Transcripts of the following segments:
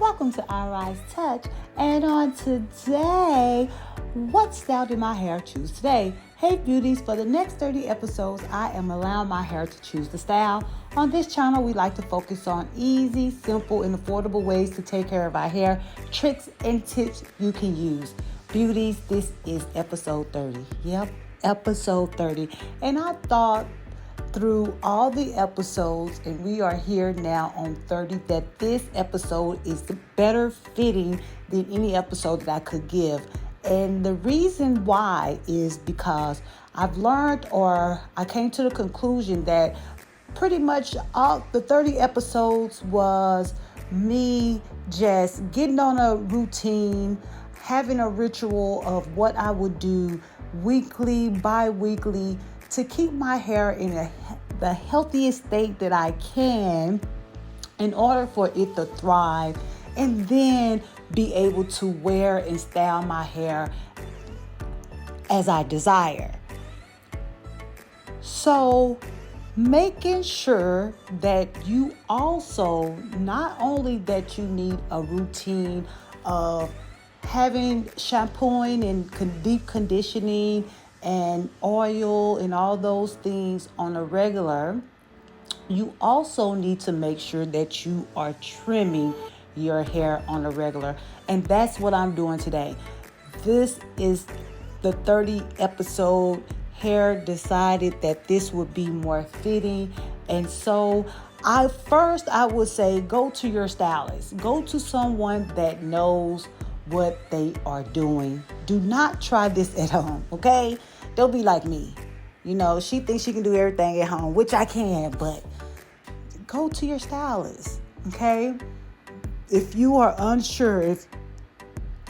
welcome to iRiseTouch. And on today, what style did my hair choose today? Hey beauties, for the next 30 episodes, I am allowing my hair to choose the style. On this channel, we like to focus on easy, simple, and affordable ways to take care of our hair, tricks and tips you can use. Beauties, this is episode 30. Yep, episode 30. And I thought through all the episodes, and we are here now on 30, that this episode is better fitting than any episode that I could give. And the reason why is because I've learned, or I came to the conclusion that pretty much all the 30 episodes was me just getting on a routine, having a ritual of what I would do weekly, bi-weekly, to keep my hair in the healthiest state that I can in order for it to thrive, and then be able to wear and style my hair as I desire. So making sure that you also, not only that you need a routine of having shampooing and deep conditioning and oil and all those things on a regular, you also need to make sure that you are trimming your hair on a regular. And that's what I'm doing today. This is the 30 episode. Hair decided that this would be more fitting. And so I would say go to your stylist. Go to someone that knows what they are doing. Do not try this at home, okay? Don't be like me. You know, she thinks she can do everything at home, which I can, but go to your stylist, okay? If you are unsure,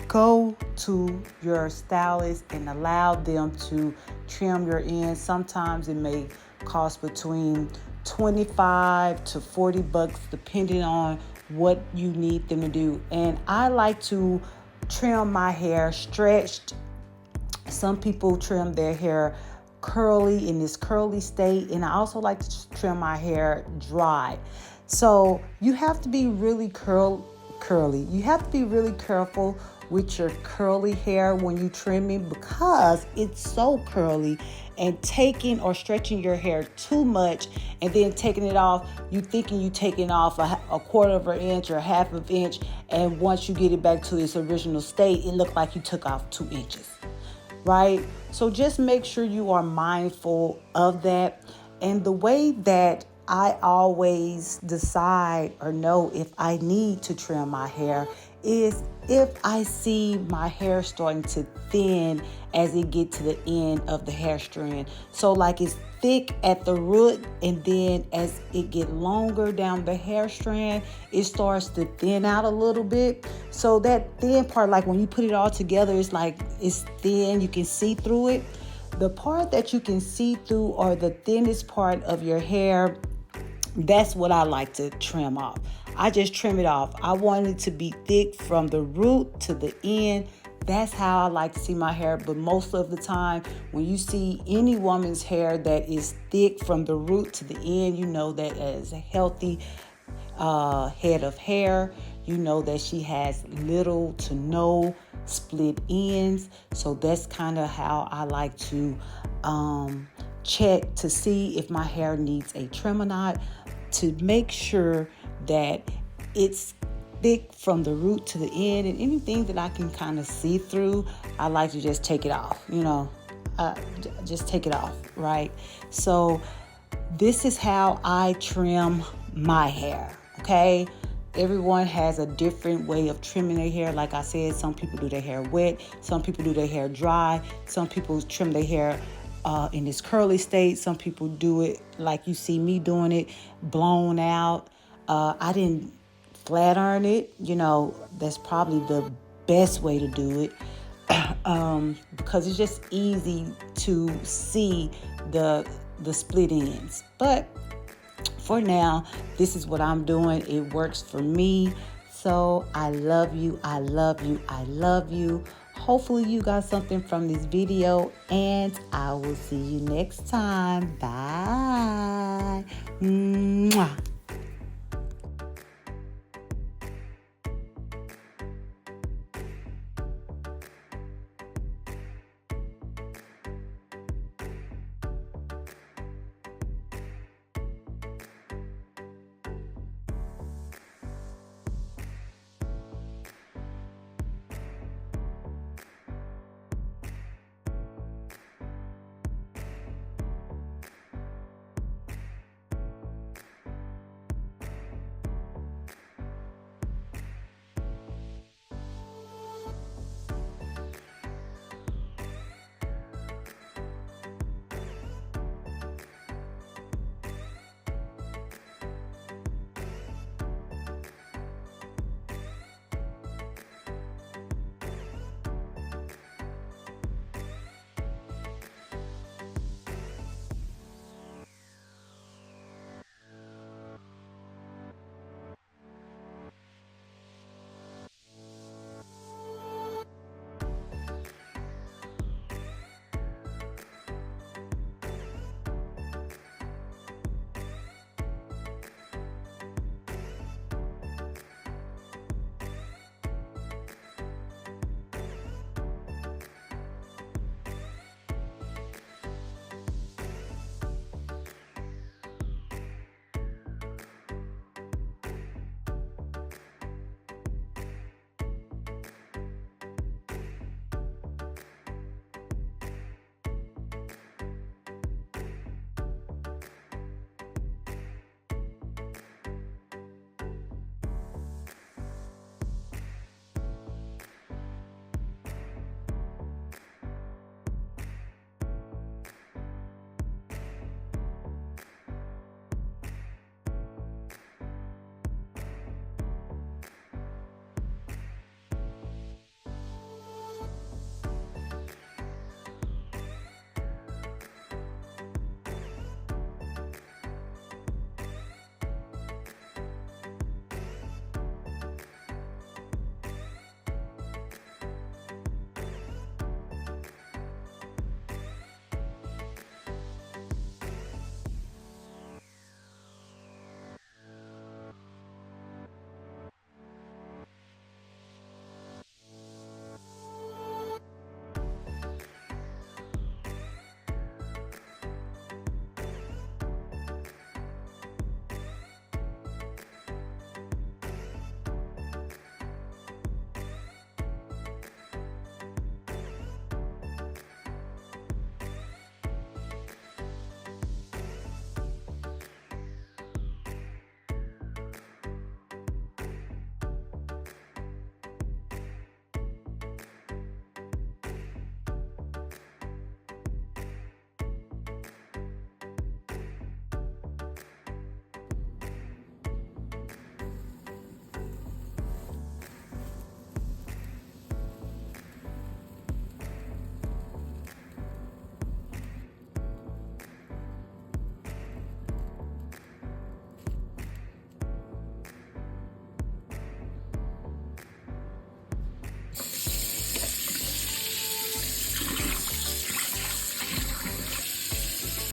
go to your stylist and allow them to trim your ends. Sometimes it may cost between $25 to $40 depending on what you need them to do. And I like to trim my hair stretched. Some people trim their hair curly in this curly state, and I also like to trim my hair dry. So you have to be really curly. You have to be really careful with your curly hair when you trimming, because it's so curly, and taking or stretching your hair too much and then taking it off, you thinking you taking off a quarter of an inch or a half of an inch, and once you get it back to its original state, it looked like you took off 2 inches, right? So just make sure you are mindful of that. And the way that I always decide or know if I need to trim my hair is if I see my hair starting to thin as it get to the end of the hair strand. So like it's thick at the root, and then as it get longer down the hair strand, it starts to thin out a little bit. So that thin part, like when you put it all together, it's like it's thin, you can see through it. The part that you can see through, or the thinnest part of your hair, that's what I like to trim off. I just trim it off. I want it to be thick from the root to the end. That's how I like to see my hair. But most of the time, when you see any woman's hair that is thick from the root to the end, you know that is a healthy head of hair. You know that she has little to no split ends. So that's kind of how I like to check to see if my hair needs a trim or not, to make sure that it's thick from the root to the end. And anything that I can kind of see through, I like to just take it off, just take it off, right? So this is how I trim my hair, okay? Everyone has a different way of trimming their hair. Like I said, some people do their hair wet, some people do their hair dry, some people trim their hair in this curly state. Some people do it like you see me doing it, blown out. I didn't flat iron it. That's probably the best way to do it because it's just easy to see the split ends. But for now, this is what I'm doing. It works for me. So I love you. I love you. I love you. Hopefully you got something from this video, and I will see you next time. Bye. Mwah.